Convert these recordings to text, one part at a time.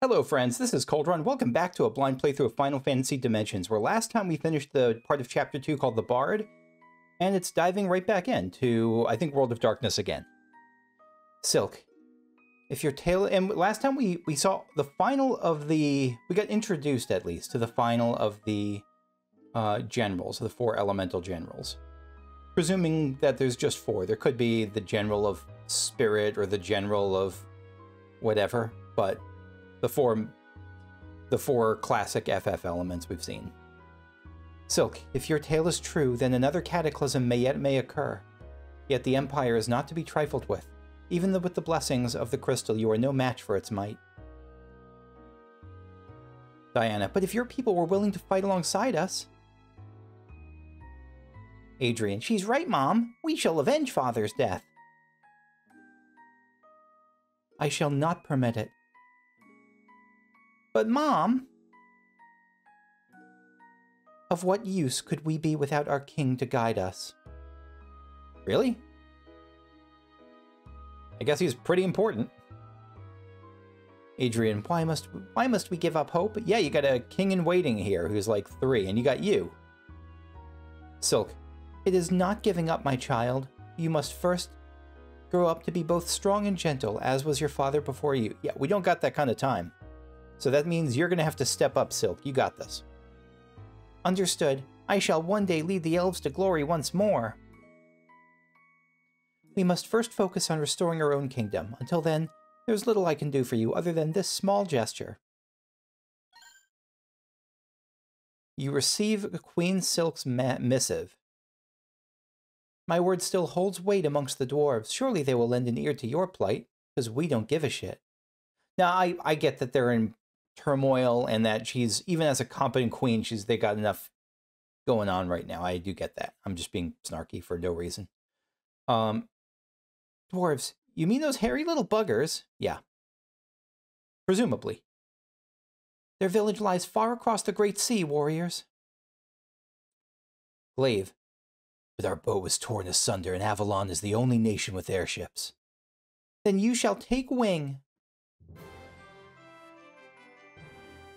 Hello friends, this is Coldrun. Welcome back to a blind playthrough of Final Fantasy Dimensions, where last time we finished the part of Chapter 2 called The Bard, and it's diving right back into, I think, World of Darkness again. Silk, if your tail... And last time we saw the final of the... We got introduced, at least, to the final of the generals, the 4 elemental generals. Presuming that there's just 4. There could be the general of spirit or the general of whatever, but... The four classic FF elements we've seen. Silk, if your tale is true, then another cataclysm may occur. Yet the Empire is not to be trifled with. Even with the blessings of the crystal, you are no match for its might. Diana, but if your people were willing to fight alongside us... Adrian, she's right, Mom. We shall avenge Father's death. I shall not permit it. But, Mom, of what use could we be without our king to guide us? Really? I guess he's pretty important. Adrian, why must we give up hope? Yeah, you got a king in waiting here who's like 3, and you got you. Silk, it is not giving up, my child. You must first grow up to be both strong and gentle, as was your father before you. Yeah, we don't got that kind of time. So that means you're going to have to step up, Silk. You got this. Understood. I shall one day lead the elves to glory once more. We must first focus on restoring our own kingdom. Until then, there's little I can do for you other than this small gesture. You receive Queen Silk's missive. My word still holds weight amongst the dwarves. Surely they will lend an ear to your plight, because we don't give a shit. Now, I get that they're in turmoil and that she's, even as a competent queen, they got enough going on right now. I do get that. I'm just being snarky for no reason. Dwarves, you mean those hairy little buggers? Yeah. Presumably. Their village lies far across the great sea, warriors. Glaive, but our bow was torn asunder and Avalon is the only nation with airships. Then you shall take wing.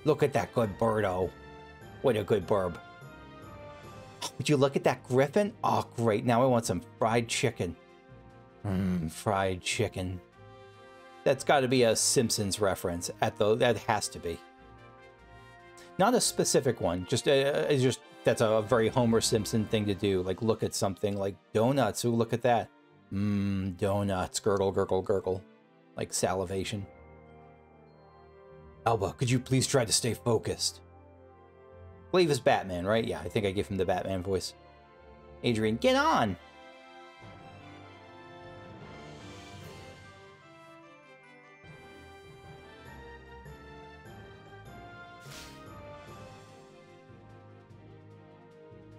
Look at that good birdo. What a good burb. Would you look at that griffin? Oh, great. Now I want some fried chicken. Fried chicken. That's got to be a Simpsons reference. That has to be. Not a specific one. Just that's a very Homer Simpson thing to do. Like, look at something like donuts. Ooh, look at that. Donuts. Gurgle, gurgle, gurgle. Like salivation. Alba, could you please try to stay focused? Glaive is Batman, right? Yeah, I think I give him the Batman voice. Adrian, get on!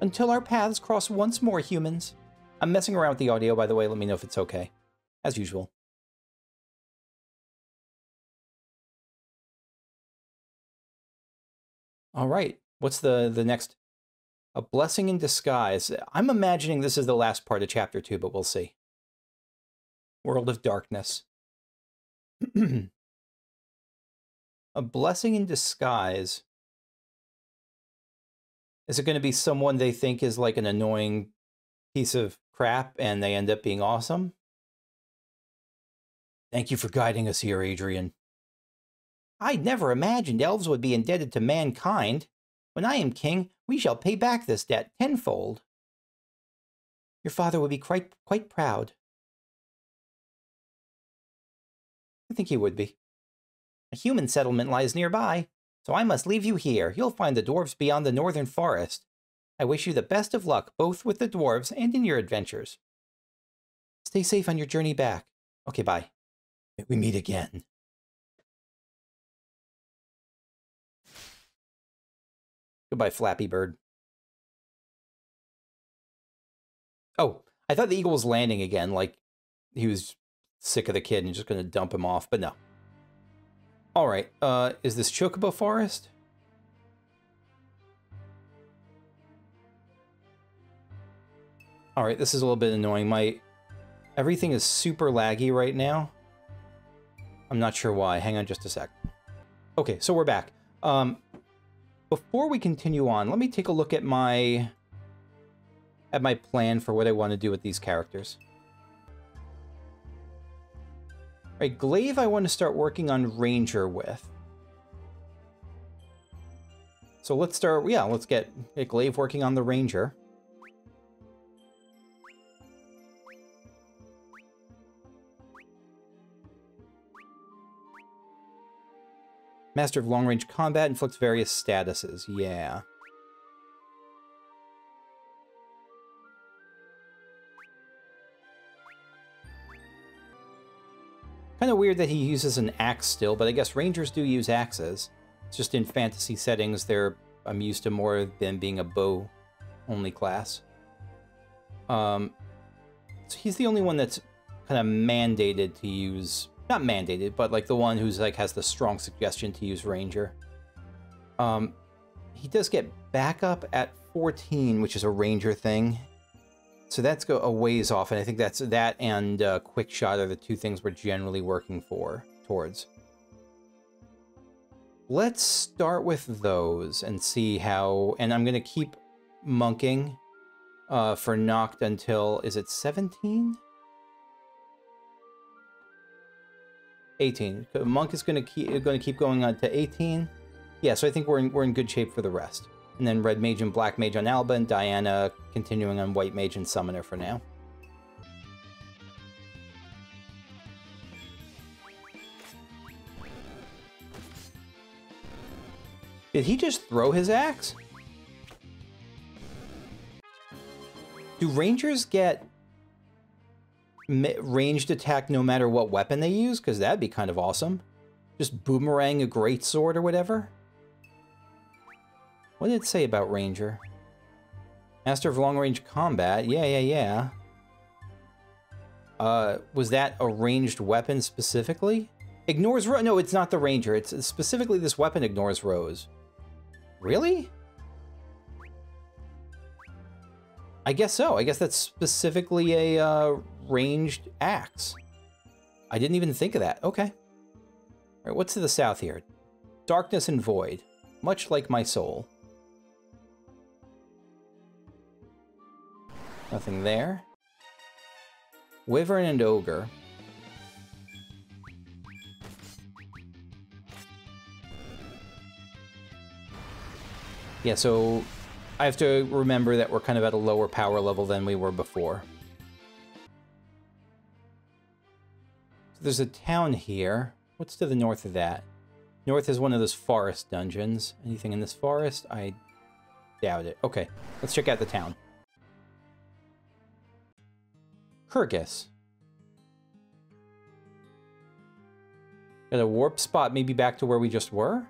Until our paths cross once more, humans. I'm messing around with the audio, by the way. Let me know if it's okay. As usual. All right, what's the next? A blessing in disguise. I'm imagining this is the last part of Chapter 2, but we'll see. World of Darkness. A blessing in disguise. Is it going to be someone they think is like an annoying piece of crap and they end up being awesome? Thank you for guiding us here, Adrian. I never imagined elves would be indebted to mankind. When I am king, we shall pay back this debt tenfold. Your father would be quite proud. I think he would be. A human settlement lies nearby, so I must leave you here. You'll find the dwarves beyond the northern forest. I wish you the best of luck, both with the dwarves and in your adventures. Stay safe on your journey back. Okay, bye. May we meet again. Goodbye, Flappy Bird. Oh, I thought the eagle was landing again, like he was sick of the kid and just going to dump him off, but no. All right, is this Chocobo Forest? All right, this is a little bit annoying. Everything is super laggy right now. I'm not sure why. Hang on just a sec. Okay, so we're back. Before we continue on, let me take a look at my plan for what I want to do with these characters. All right, Glaive I want to start working on Ranger with. So let's start, yeah, let's get Glaive working on the Ranger. Master of long-range combat inflicts various statuses. Yeah. Kind of weird that he uses an axe still, but I guess Rangers do use axes. It's just in fantasy settings, I'm used to more than being a bow-only class. So he's the only one that's kind of mandated to use... Not mandated, but like the one who's like has the strong suggestion to use Ranger. He does get backup at 14, which is a Ranger thing. So that's a ways off, and I think that's that and Quick Shot are the two things we're generally working towards. Let's start with those and see how, and I'm going to keep monking for Noct until, is it 17? 18. Monk is going to keep going on to 18. Yeah, so I think we're in good shape for the rest. And then Red Mage and Black Mage on Alba, and Diana continuing on White Mage and Summoner for now. Did he just throw his axe? Do Rangers get ranged attack no matter what weapon they use? Because that'd be kind of awesome. Just boomerang a greatsword or whatever. What did it say about Ranger? Master of long-range combat. Yeah. Was that a ranged weapon specifically? Ignores Rose. No, it's not the Ranger. It's specifically this weapon ignores Rose. Really? I guess so. I guess that's specifically a ranged axe. I didn't even think of that. Okay. All right, what's to the south here? Darkness and Void. Much like my soul. Nothing there. Wyvern and Ogre. Yeah, so I have to remember that we're kind of at a lower power level than we were before. So there's a town here. What's to the north of that? North is one of those forest dungeons. Anything in this forest? I doubt it. Okay, let's check out the town. Kurgis. Got a warp spot maybe back to where we just were?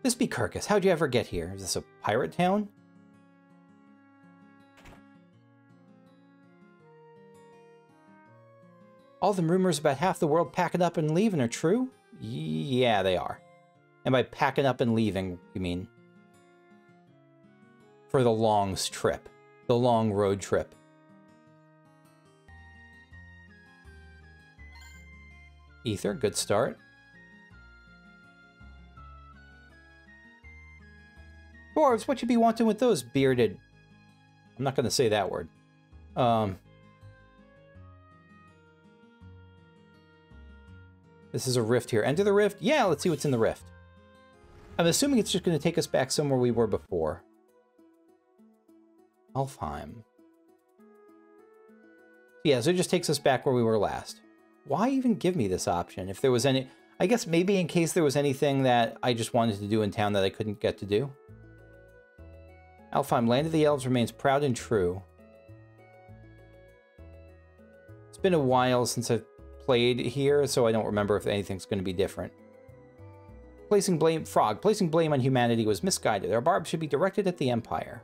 This be Kurgis. How'd you ever get here? Is this a pirate town? All the rumors about half the world packing up and leaving are true? Yeah, they are. And by packing up and leaving, you mean? For the long trip. The long road trip. Ether, good start. Dwarves, what you be wanting with those bearded... I'm not going to say that word. This is a rift here. Enter the rift? Yeah, let's see what's in the rift. I'm assuming it's just going to take us back somewhere we were before. Alfheim. Yeah, so it just takes us back where we were last. Why even give me this option? If there was any... I guess maybe in case there was anything that I just wanted to do in town that I couldn't get to do. Alfheim, Land of the Elves remains proud and true. It's been a while since I've played here, so I don't remember if anything's going to be different. Placing blame on humanity was misguided. Our barbs should be directed at the Empire.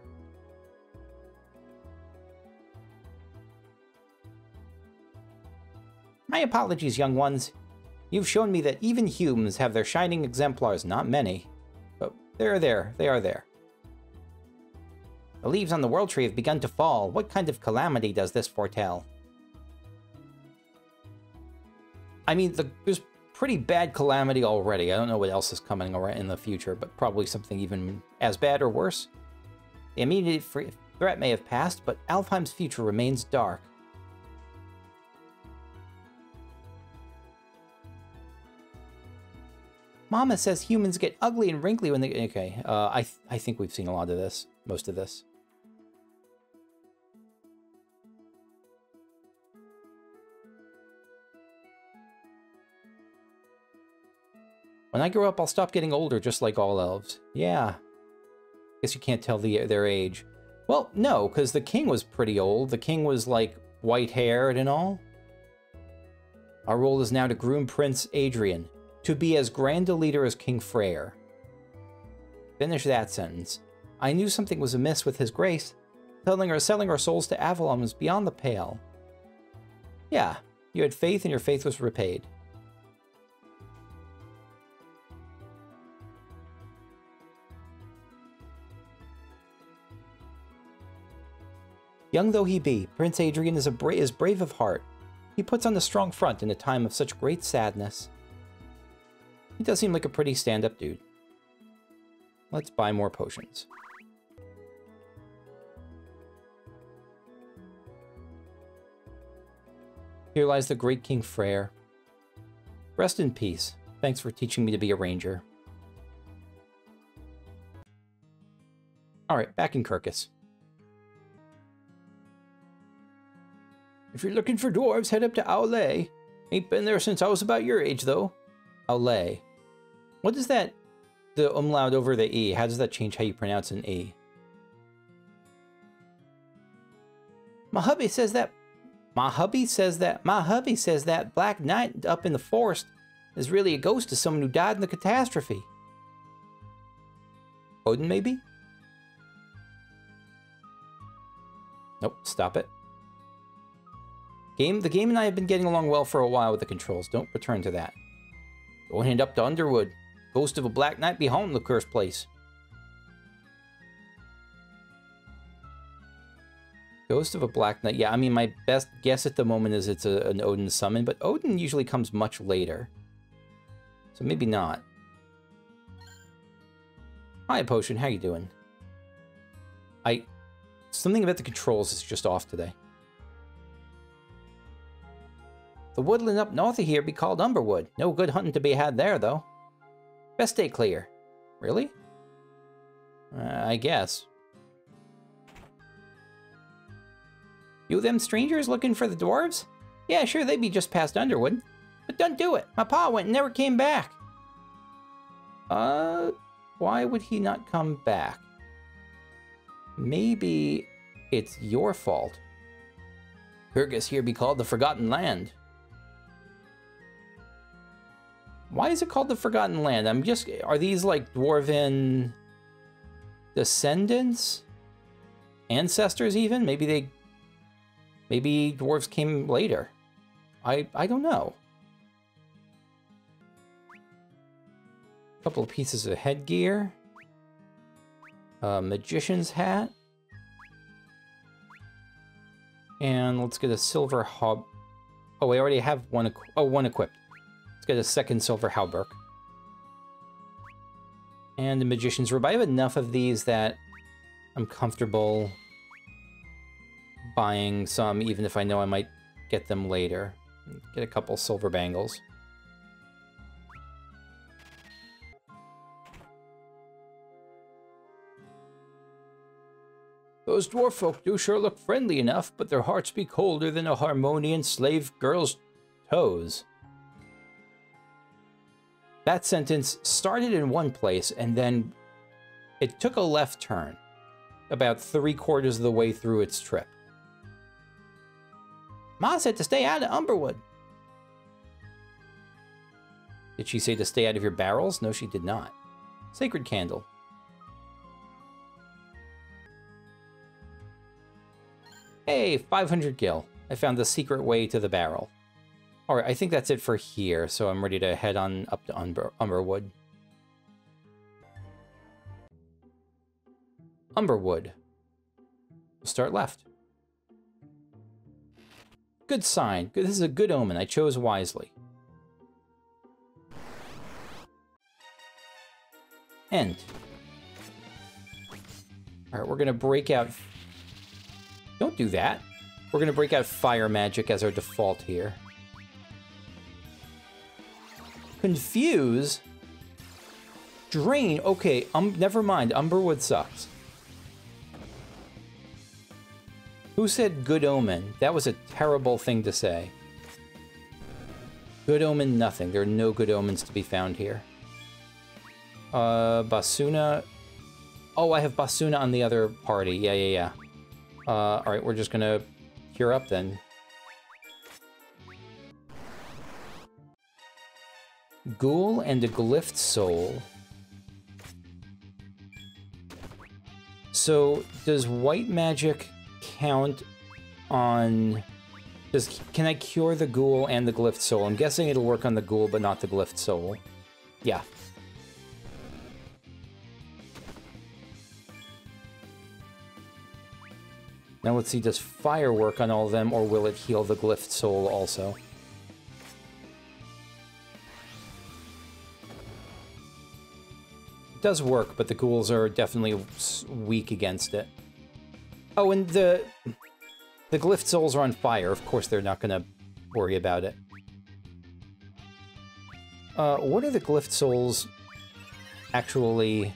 My apologies, young ones. You've shown me that even humans have their shining exemplars, not many. But they're there. They are there. The leaves on the World Tree have begun to fall. What kind of calamity does this foretell? I mean, there's pretty bad calamity already. I don't know what else is coming in the future, but probably something even as bad or worse. The immediate threat may have passed, but Alfheim's future remains dark. Mama says humans get ugly and wrinkly when they... Okay, I think we've seen a lot of this. Most of this. When I grow up, I'll stop getting older, just like all elves. Yeah. Guess you can't tell their age. Well, no, because the king was pretty old. The king was, like, white-haired and all. Our role is now to groom Prince Adrian, to be as grand a leader as King Freyr. Finish that sentence. I knew something was amiss with his grace. Selling our souls to Avalon was beyond the pale. Yeah, you had faith and your faith was repaid. Young though he be, Prince Adrian is brave of heart. He puts on a strong front in a time of such great sadness. He does seem like a pretty stand-up dude. Let's buy more potions. Here lies the great King Freyr. Rest in peace. Thanks for teaching me to be a ranger. Alright, back in Kurgis. If you're looking for dwarves, head up to Aule. Ain't been there since I was about your age, though. Aule. What is that? The umlaut over the E. How does that change how you pronounce an E? My hubby says that Black Knight up in the forest is really a ghost of someone who died in the catastrophe. Odin, maybe? Nope, stop it. The game and I have been getting along well for a while with the controls. Don't return to that. Go and head up to Underwood. Ghost of a Black Knight be haunting the cursed place. Ghost of a Black Knight. Yeah, I mean, my best guess at the moment is it's an Odin summon, but Odin usually comes much later. So maybe not. Hi, Potion. How you doing? Something about the controls is just off today. The woodland up north of here be called Umberwood. No good hunting to be had there, though. Best stay clear. Really? I guess. You them strangers looking for the dwarves? Yeah, sure, they be just past Underwood. But don't do it. My pa went and never came back. Why would he not come back? Maybe it's your fault. Kurgis here be called the Forgotten Land. Why is it called the Forgotten Land? Are these like dwarven descendants? Ancestors even? Maybe dwarves came later. I don't know. A couple of pieces of headgear. A magician's hat. And let's get a silver hub. Oh, we already have one equipped. Let's get a second silver hauberk. And the magician's robe. I have enough of these that I'm comfortable buying some, even if I know I might get them later. Get a couple silver bangles. Those dwarf folk do sure look friendly enough, but their hearts be colder than a Harmonian slave girl's toes. That sentence started in one place, and then it took a left turn about 3/4 of the way through its trip. Ma said to stay out of Umberwood. Did she say to stay out of your barrels? No, she did not. Sacred candle. Hey, 500 gil. I found the secret way to the barrel. Alright, I think that's it for here, so I'm ready to head on up to Umberwood. Umberwood. We'll start left. Good sign. This is a good omen. I chose wisely. Ent. Alright, we're gonna break out... Don't do that. We're gonna break out fire magic as our default here. Confuse? Drain? Okay, never mind. Umberwood sucks. Who said good omen? That was a terrible thing to say. Good omen, nothing. There are no good omens to be found here. Basuna. Oh, I have Basuna on the other party. Yeah. Alright, we're just gonna cure up then. Ghoul and a Glyph Soul. So, does white magic count on... Can I cure the Ghoul and the Glyph Soul? I'm guessing it'll work on the Ghoul, but not the Glyph Soul. Yeah. Now let's see, does fire work on all of them, or will it heal the Glyph Soul also? It does work, but the ghouls are definitely weak against it. Oh, and the Glyph Souls are on fire. Of course they're not going to worry about it. What are the Glyph Souls actually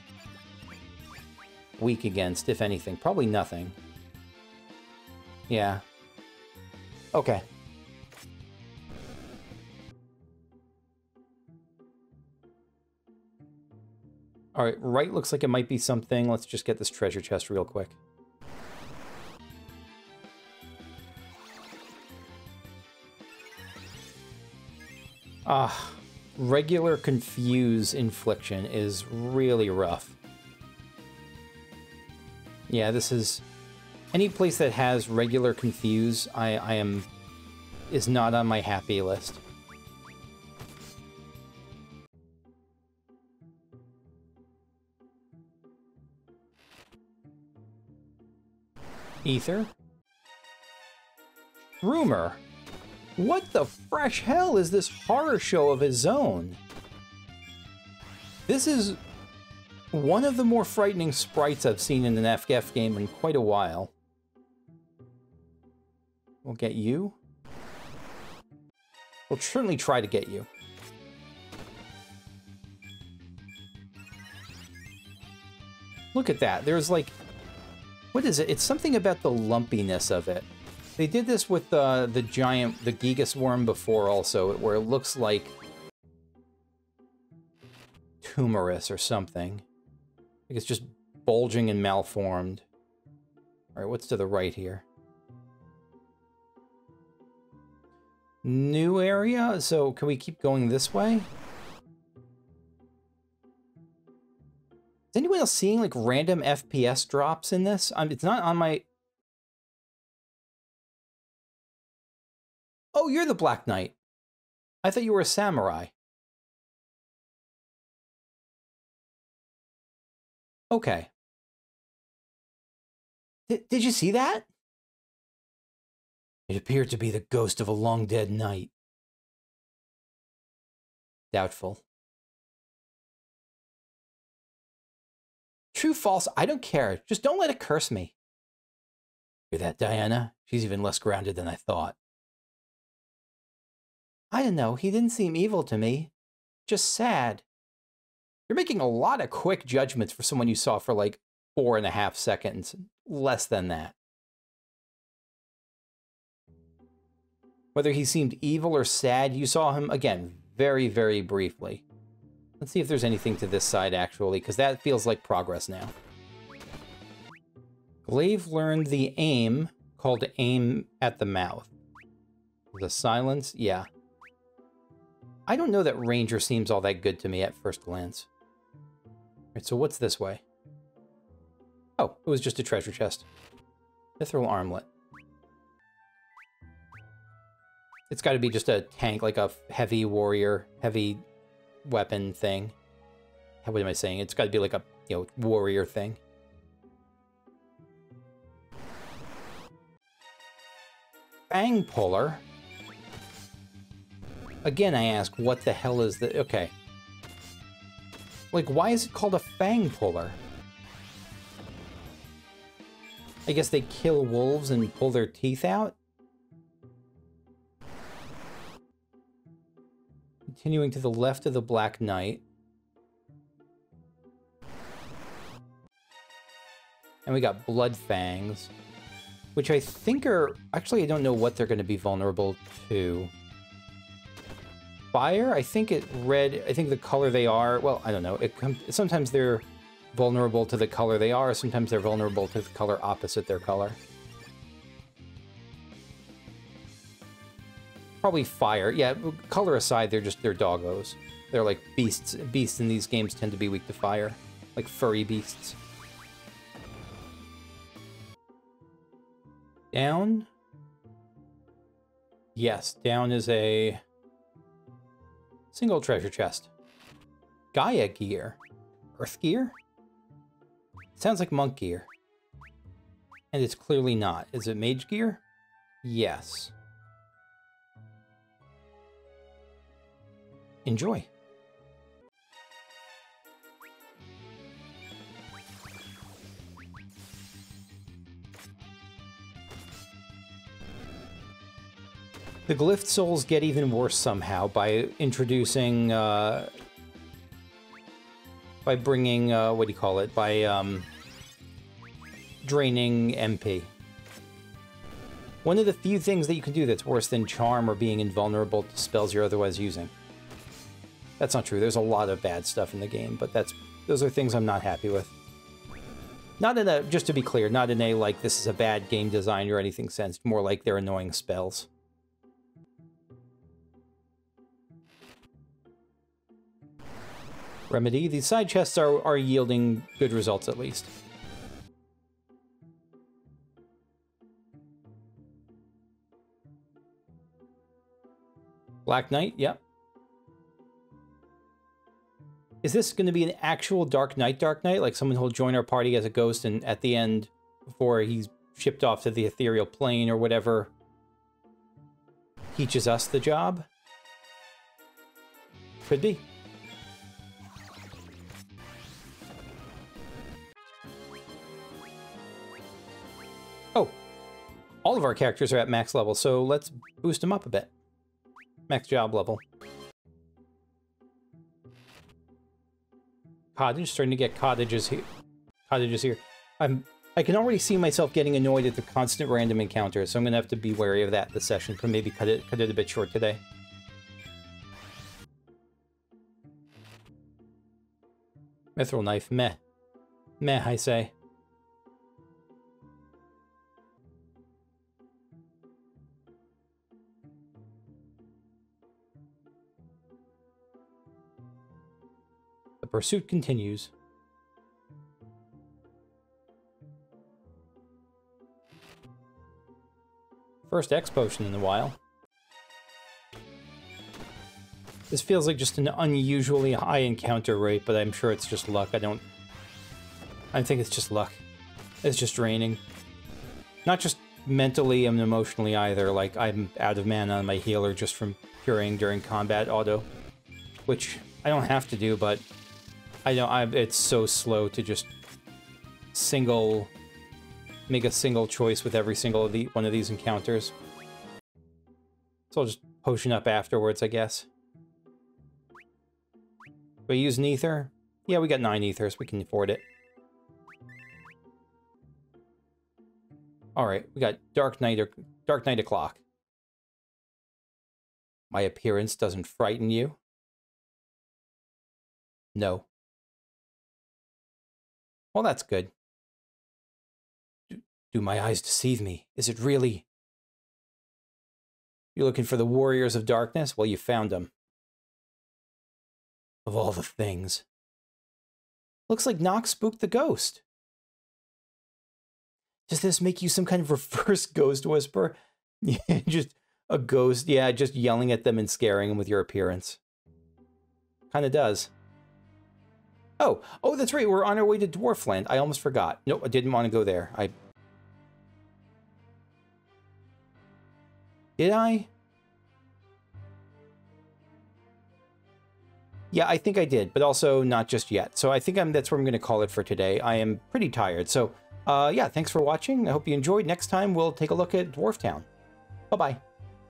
weak against, if anything? Probably nothing. Yeah. Okay. Alright, right looks like it might be something. Let's just get this treasure chest real quick. Regular confuse infliction is really rough. Yeah, this is... Any place that has regular confuse, is not on my happy list. Ether? Rumor? What the fresh hell is this horror show of his own? This is one of the more frightening sprites I've seen in an FGF game in quite a while. We'll get you. We'll certainly try to get you. Look at that. There's like... What is it? It's something about the lumpiness of it. They did this with the Gigas worm before also, where it looks like tumorous or something. Like it's just bulging and malformed. Alright, what's to the right here? New area? So can we keep going this way? Is anyone else seeing like random FPS drops in this? It's not on my... Oh, you're the Black Knight. I thought you were a samurai. Okay. Did you see that? It appeared to be the ghost of a long-dead knight. Doubtful. True, false, I don't care. Just don't let it curse me. Hear that, Diana? She's even less grounded than I thought. I don't know. He didn't seem evil to me. Just sad. You're making a lot of quick judgments for someone you saw for like 4.5 seconds. Less than that. Whether he seemed evil or sad, you saw him, again, very, very briefly. Let's see if there's anything to this side, actually, because that feels like progress now. Glaive learned the aim, called aim at the mouth. The silence? Yeah. I don't know that Ranger seems all that good to me at first glance. Alright, so what's this way? Oh, it was just a treasure chest. Mithril armlet. It's got to be just a tank, like a heavy warrior, heavy weapon thing. What am I saying? It's got to be like a, warrior thing. Fang puller. Again, I ask, what the hell is the... Okay. Like, why is it called a fang puller? I guess they kill wolves and pull their teeth out? Continuing to the left of the Black Knight. And we got Blood Fangs, which I think are... Actually, I don't know what they're going to be vulnerable to. Fire? I think it red... I think the color they are... Well, I don't know. Sometimes they're vulnerable to the color they are. Sometimes they're vulnerable to the color opposite their color. Probably fire. Yeah, color aside, they're doggos. They're like beasts. Beasts in these games tend to be weak to fire. Like furry beasts. Down? Yes, down is a single treasure chest. Gaia gear. Earth gear? Sounds like monk gear. And it's clearly not. Is it mage gear? Yes. Enjoy. The glyph souls get even worse somehow by introducing, by bringing, what do you call it? By, draining MP. One of the few things that you can do that's worse than charm or being invulnerable to spells you're otherwise using. That's not true. There's a lot of bad stuff in the game, but those are things I'm not happy with. Not in a, just to be clear, not in a, like, this is a bad game design or anything sense. More like they're annoying spells. Remedy. These side chests are yielding good results, at least. Black Knight, yep. Is this going to be an actual Dark Knight? Like someone who'll join our party as a ghost and at the end, before he's shipped off to the ethereal plane or whatever, teaches us the job? Could be. Oh, all of our characters are at max level, so let's boost them up a bit. Max job level. Cottage, starting to get cottages here. I can already see myself getting annoyed at the constant random encounters, so I'm gonna have to be wary of that this session. But maybe cut it a bit short today. Mithril knife, meh. Meh, I say. The pursuit continues. First X potion in a while. This feels like just an unusually high encounter rate, but I'm sure it's just luck. I think it's just luck. It's just raining. Not just mentally and emotionally either, like I'm out of mana on my healer just from curing during combat auto. Which I don't have to do, but it's so slow to just make a single choice with every single one of these encounters. So I'll just potion up afterwards, I guess. Do I use an ether? Yeah, we got 9 ethers. We can afford it. Alright, we got Dark Knight o'clock. My appearance doesn't frighten you? No. Well, that's good. Do my eyes deceive me? Is it really? You're looking for the warriors of darkness? Well, you found them. Of all the things. Looks like Nox spooked the ghost. Does this make you some kind of reverse ghost whisper? Yeah, just a ghost, yeah, just yelling at them and scaring them with your appearance. Kinda does. Oh, that's right, we're on our way to Dwarfland. I almost forgot. Nope, I didn't want to go there. Did I? Yeah, I think I did, but also not just yet. So I think that's where I'm going to call it for today. I am pretty tired. So yeah, thanks for watching. I hope you enjoyed. Next time, we'll take a look at Dwarf Town. Bye-bye.